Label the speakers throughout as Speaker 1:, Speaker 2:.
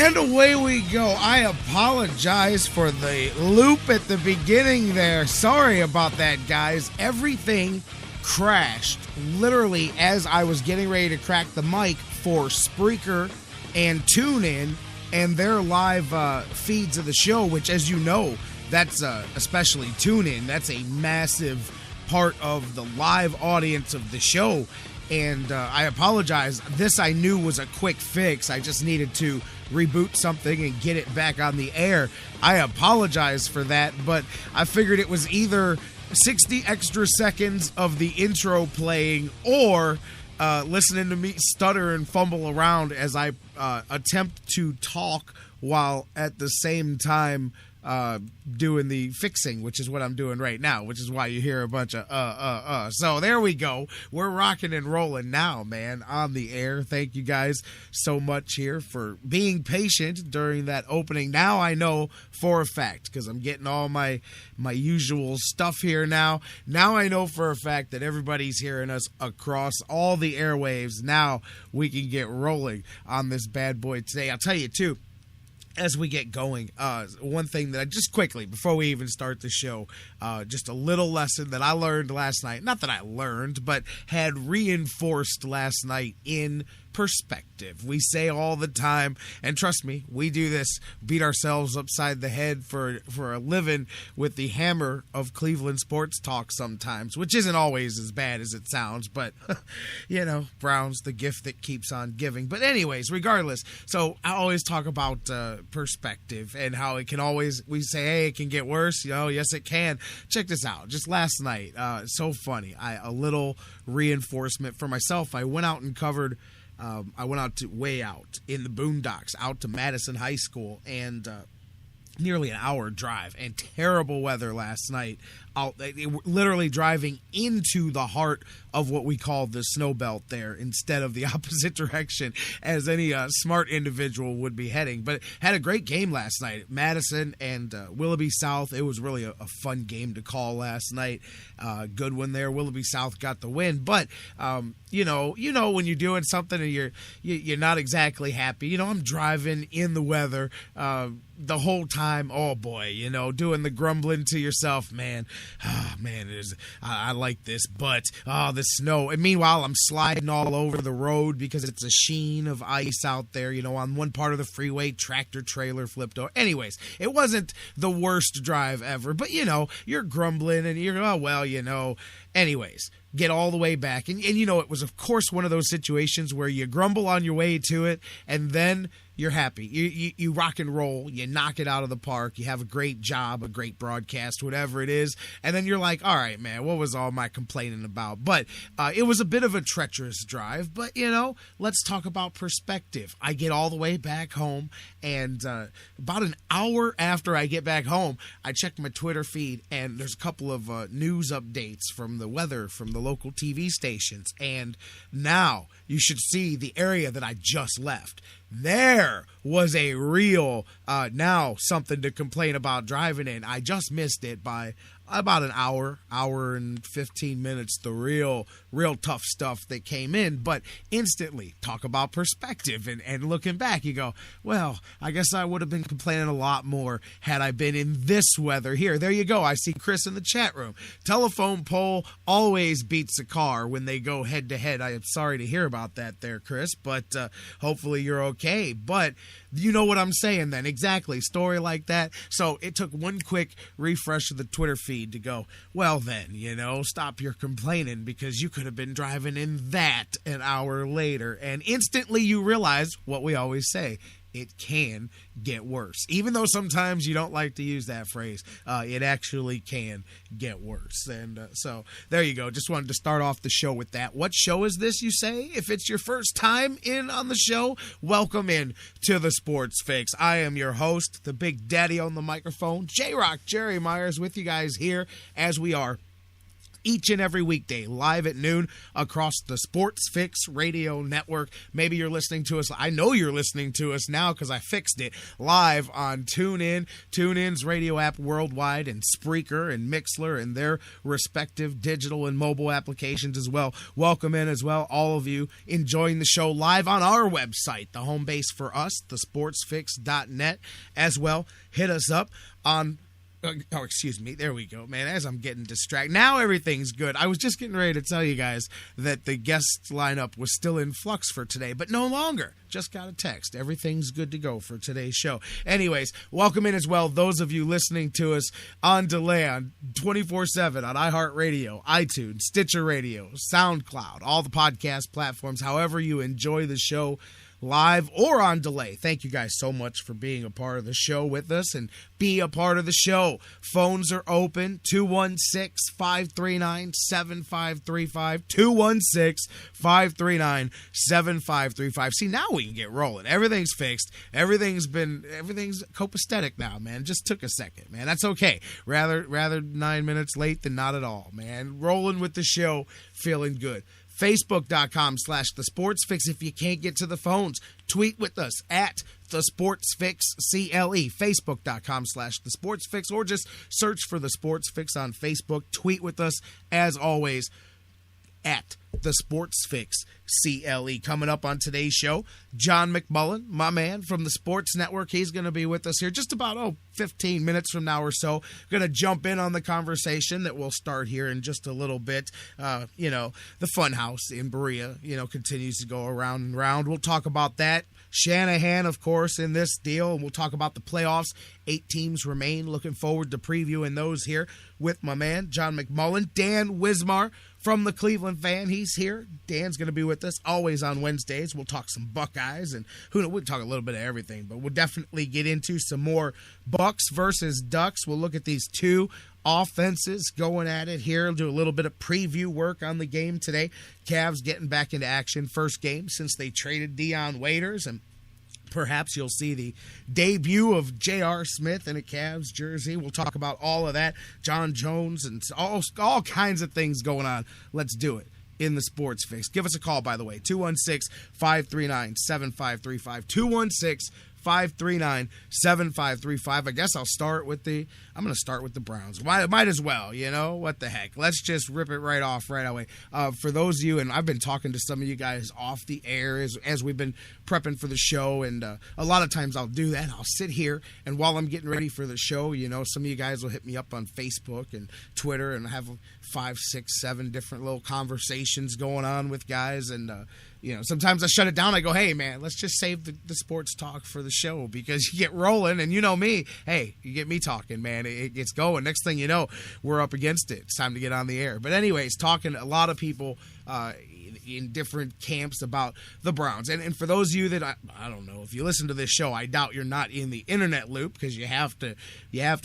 Speaker 1: And away we go. I apologize for the loop at the beginning there. Sorry about that, guys. Everything crashed literally as I was getting ready to crack the mic for Spreaker and TuneIn and their live feeds of the show, which, as you know, that's especially TuneIn. That's a massive part of the live audience of the show. And I apologize. This I knew was a quick fix. I just needed to reboot something and get it back on the air. I apologize for that, but I figured it was either 60 extra seconds of the intro playing or listening to me stutter and fumble around as I attempt to talk while at the same time doing the fixing, which is what I'm doing right now, which is why you hear a bunch of So there we go. We're rocking and rolling now, man, on the air. Thank you guys so much here for being patient during that opening. Now I know for a fact, because I'm getting all my usual stuff here now. Now I know for a fact that everybody's hearing us across all the airwaves. Now we can get rolling on this bad boy today. I'll tell you, too, as we get going, one thing that I just quickly, before we even start the show, just a little lesson that I learned last night. Not that I learned, but had reinforced last night in perspective. We say all the time, and trust me, we do this, beat ourselves upside the head for a living with the hammer of Cleveland sports talk sometimes, which isn't always as bad as it sounds, but, you know, Brown's the gift that keeps on giving. But anyways, regardless, so I always talk about perspective and how it can always, we say, hey, it can get worse. You know, yes, it can. Check this out. Just last night, so funny. A little reinforcement for myself. I went out and covered I went out way out in the boondocks, out to Madison High School, and nearly an hour drive, and terrible weather last night. Literally driving into the heart of what we call the snow belt there instead of the opposite direction as any smart individual would be heading. But had a great game last night. Madison and Willoughby South. It was really a fun game to call last night. Good one there. Willoughby South got the win. But you know when you're doing something and you're not exactly happy. You know, I'm driving in the weather the whole time. Oh boy, you know, doing the grumbling to yourself, man. Oh, man, I like this, but the snow. And meanwhile, I'm sliding all over the road because it's a sheen of ice out there. You know, on one part of the freeway, tractor trailer flipped over. Anyways, it wasn't the worst drive ever, but you know, you're grumbling and you're, oh well, you know. Anyways, get all the way back. And you know, it was, of course, one of those situations where you grumble on your way to it, and then you're happy. You rock and roll. You knock it out of the park. You have a great job, a great broadcast, whatever it is. And then you're like, all right, man, what was all my complaining about? But it was a bit of a treacherous drive. But, you know, let's talk about perspective. I get all the way back home, and about an hour after I get back home, I check my Twitter feed, and there's a couple of news updates from the weather from the local TV stations. And now you should see the area that I just left. There was a real, now something to complain about driving in. I just missed it by about an hour and 15 minutes, the real tough stuff that came in. But instantly, talk about perspective and looking back, you go, well, I guess I would have been complaining a lot more had I been in this weather here. There you go. I see Chris in the chat room. Telephone pole always beats a car when they go head to head. I am sorry to hear about that there, Chris, but hopefully you're okay. But you know what I'm saying then. Exactly. Story like that. So it took one quick refresh of the Twitter feed to go, well then, you know, stop your complaining because you could have been driving in that an hour later. And instantly you realize what we always say. It can get worse. Even though sometimes you don't like to use that phrase, it actually can get worse. And so there you go. Just wanted to start off the show with that. What show is this, you say? If it's your first time in on the show, welcome in to the Sports Fix. I am your host, the Big Daddy on the microphone, J-Rock Jerry Myers, with you guys here as we are each and every weekday, live at noon across the Sports Fix Radio Network. Maybe you're listening to us. I know you're listening to us now because I fixed it live on TuneIn, TuneIn's radio app worldwide, and Spreaker and Mixler and their respective digital and mobile applications as well. Welcome in as well, all of you enjoying the show live on our website, the home base for us, thesportsfix.net as well. Hit us up on excuse me. There we go, man. As I'm getting distracted. Now everything's good. I was just getting ready to tell you guys that the guest lineup was still in flux for today, but no longer. Just got a text. Everything's good to go for today's show. Anyways, welcome in as well, those of you listening to us on delay on 24/7 on iHeartRadio, iTunes, Stitcher Radio, SoundCloud, all the podcast platforms, however you enjoy the show, live or on delay. Thank you guys so much for being a part of the show with us, and be a part of the show. Phones are open, 216-539-7535, 216-539-7535. See, now we can get rolling. Everything's fixed. Everything's copacetic now, man. It just took a second, man. That's okay. Rather 9 minutes late than not at all, man. Rolling with the show, feeling good. Facebook.com/thesportsfix. If you can't get to the phones, tweet with us at thesportsfixcle. Facebook.com/thesportsfix, or just search for the Sports Fix on Facebook. Tweet with us as always at the Sports Fix CLE. Coming up on today's show, Jon McMullen, my man from the Sports Network. He's going to be with us here just about 15 minutes from now or so. Going to jump in on the conversation that we'll start here in just a little bit. The fun house in Berea, continues to go around and round. We'll talk about that. Shanahan, of course, in this deal, and we'll talk about the playoffs. 8 teams remain. Looking forward to previewing those here with my man, Jon McMullen. Dan Wismar from the Cleveland Fan, he's here. Dan's going to be with us always on Wednesdays. We'll talk some Buckeyes, and we'll talk a little bit of everything, but we'll definitely get into some more Bucks versus Ducks. We'll look at these two offenses going at it here. We'll do a little bit of preview work on the game today. Cavs getting back into action. First game since they traded Dion Waiters, and perhaps you'll see the debut of J.R. Smith in a Cavs jersey. We'll talk about all of that. Jon Jones and all kinds of things going on. Let's do it in the Sports Fix. Give us a call, by the way, 216-539-7535. 216-539-7535. I guess I'm going to start with the Browns. Might as well, what the heck. Let's just rip it right off right away. For those of you, and I've been talking to some of you guys off the air as we've been prepping for the show, and a lot of times I'll do that. I'll sit here, and while I'm getting ready for the show, some of you guys will hit me up on Facebook and Twitter, and have 5, 6, 7 different little conversations going on with guys, and sometimes I shut it down. I go, hey, man, let's just save the sports talk for the show, because you get rolling, and me. Hey, you get me talking, man. It gets going. Next thing you know, we're up against it. It's time to get on the air. But anyways, talking to a lot of people in different camps about the Browns. And for those of you that, I don't know, if you listen to this show, I doubt you're not in the internet loop, because you have to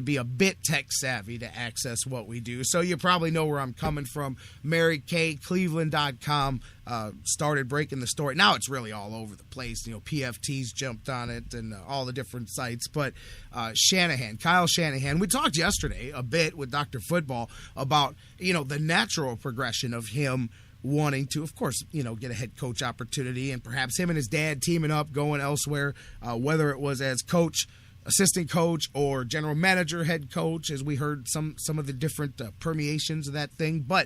Speaker 1: be a bit tech savvy to access what we do. So you probably know where I'm coming from. Mary Kay, Cleveland.com started breaking the story. Now it's really all over the place. PFT's jumped on it, and all the different sites. But Kyle Shanahan, we talked yesterday a bit with Dr. Football about, the natural progression of him wanting to, of course, get a head coach opportunity, and perhaps him and his dad teaming up, going elsewhere, whether it was as coach, assistant coach, or general manager, head coach, as we heard some of the different permeations of that thing. But,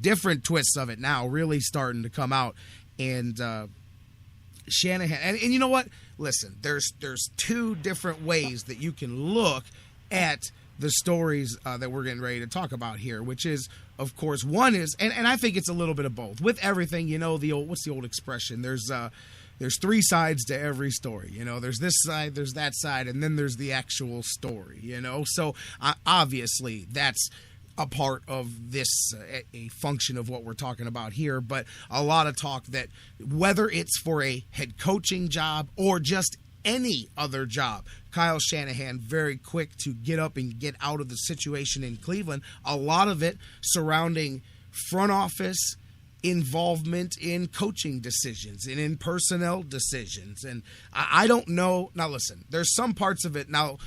Speaker 1: different twists of it now really starting to come out. And Shanahan, and you know what? Listen, there's 2 different ways that you can look at the stories that we're getting ready to talk about here, which is, of course, one is, and I think it's a little bit of both. With everything, what's the old expression? There's 3 sides to every story. There's this side, there's that side, and then there's the actual story, So obviously that's a part of this, a function of what we're talking about here, but a lot of talk that whether it's for a head coaching job or just any other job, Kyle Shanahan very quick to get up and get out of the situation in Cleveland. A lot of it surrounding front office involvement in coaching decisions and in personnel decisions. And I don't know. Now, listen, there's some parts of it now.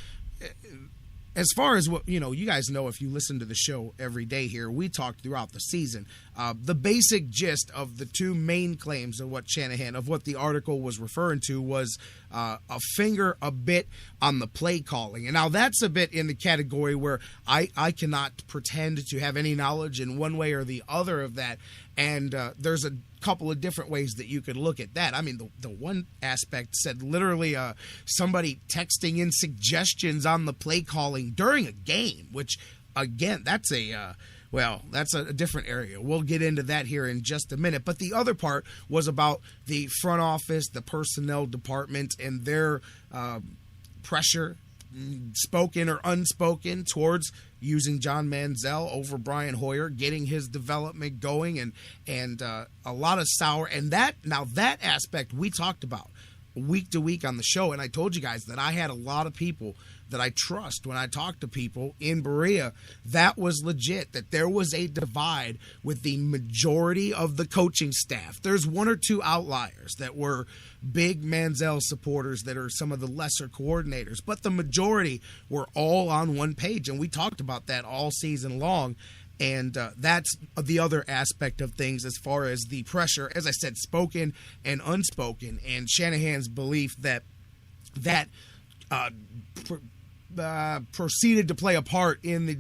Speaker 1: as far as what, you guys know, if you listen to the show every day here, we talked throughout the season. The basic gist of the two main claims of what the article was referring to was a finger a bit on the play calling. And now that's a bit in the category where I cannot pretend to have any knowledge in one way or the other of that. And there's a couple of different ways that you could look at that. I mean, the one aspect said literally somebody texting in suggestions on the play calling during a game, which, again, that's that's a different area. We'll get into that here in just a minute. But the other part was about the front office, the personnel department, and their pressure, spoken or unspoken, towards using John Manziel over Brian Hoyer, getting his development going, and a lot of sour. And that aspect we talked about week to week on the show, and I told you guys that I had a lot of people that I trust when I talk to people in Berea. That was legit, that there was a divide with the majority of the coaching staff. There's one or two outliers that were big Manziel supporters that are some of the lesser coordinators, but the majority were all on one page, and we talked about that all season long. And that's the other aspect of things as far as the pressure, as I said, spoken and unspoken, and Shanahan's belief that proceeded to play a part in the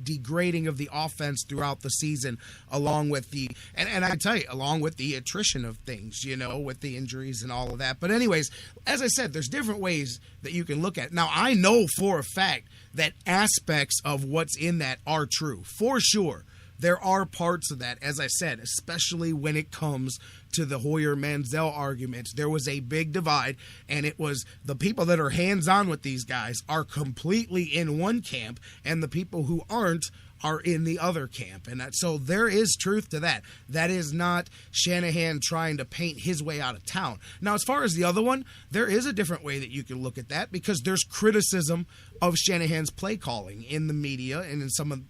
Speaker 1: degrading of the offense throughout the season, along with and I tell you, along with the attrition of things, with the injuries and all of that. But anyways, as I said, there's different ways that you can look at it. Now, I know for a fact that aspects of what's in that are true, for sure. There are parts of that, as I said, especially when it comes to the Hoyer-Manziel argument. There was a big divide, and it was the people that are hands-on with these guys are completely in one camp, and the people who aren't are in the other camp. And so there is truth to that. That is not Shanahan trying to paint his way out of town. Now, as far as the other one, there is a different way that you can look at that, because there's criticism of Shanahan's play calling in the media and in some of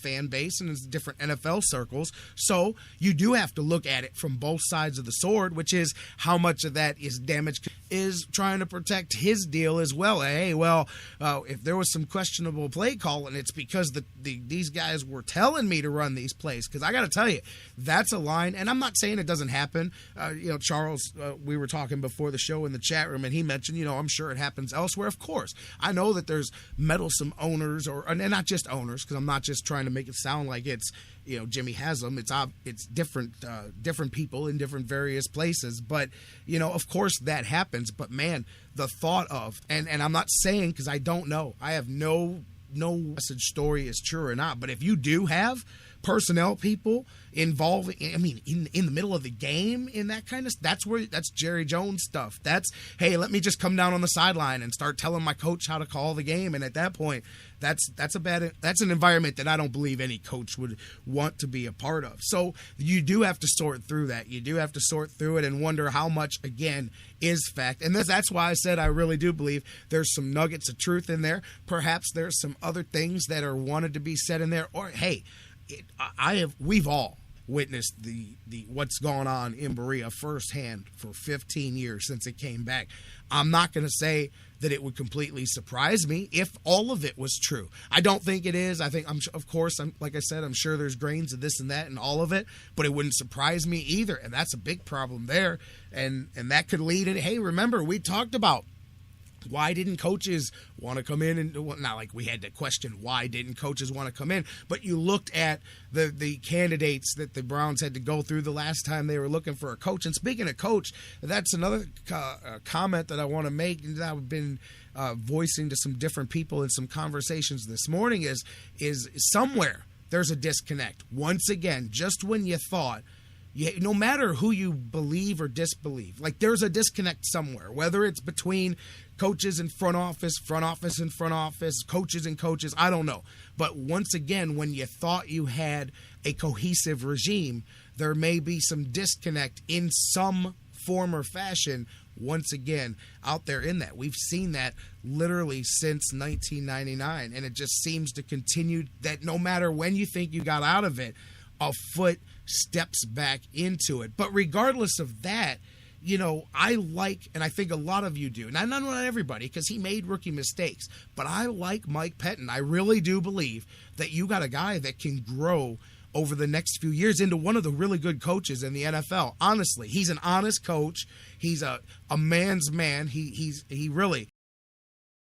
Speaker 1: fan base and in different NFL circles. So you do have to look at it from both sides of the sword, which is how much of that is damage is trying to protect his deal as well. Hey, if there was some questionable play calling, it's because these guys were telling me to run these plays. Because I got to tell you, that's a line, and I'm not saying it doesn't happen. Charles, we were talking before the show in the chat room, and he mentioned, I'm sure it happens elsewhere. Of course, I know that there's meddlesome owners, and not just owners, because I'm not just trying to make it sound like it's Jimmy Haslam. It's different people in different various places, but of course that happens. But man, the thought of, and I'm not saying, because I don't know, I have no message story is true or not, but if you do have personnel people involved, in the middle of the game in that kind of, that's Jerry Jones stuff. That's, hey, let me just come down on the sideline and start telling my coach how to call the game. And at that point, that's an environment that I don't believe any coach would want to be a part of. So you do have to sort through that. You do have to sort through it and wonder how much, again, is fact. And that's why I said I really do believe there's some nuggets of truth in there. Perhaps there's some other things that are wanted to be said in there. Or, hey, we've all witnessed the what's going on in Berea firsthand for 15 years since it came back. I'm not going to say that it would completely surprise me if all of it was true. I don't think it is. I think, like I said, I'm sure there's grains of this and that and all of it, but it wouldn't surprise me either. And that's a big problem there. And that could lead in, hey, remember, we talked about why didn't coaches want to come in? And not like we had to question why didn't coaches want to come in, but you looked at the candidates that the Browns had to go through the last time they were looking for a coach. And speaking of coach, that's another comment that I want to make, and that I've been voicing to some different people in some conversations this morning is somewhere there's a disconnect. Once again, just when you thought, no matter who you believe or disbelieve, like there's a disconnect somewhere, whether it's between coaches and front office and front office, coaches and coaches, I don't know. But once again, when you thought you had a cohesive regime, there may be some disconnect in some form or fashion, once again, out there in that. We've seen that literally since 1999, and it just seems to continue that no matter when you think you got out of it, a foot steps back into it. But regardless of that, I like, and I think a lot of you do, not everybody, because he made rookie mistakes, but I like Mike Pettine. I really do believe that you got a guy that can grow over the next few years into one of the really good coaches in the NFL. Honestly, he's an honest coach. He's a man's man. He really,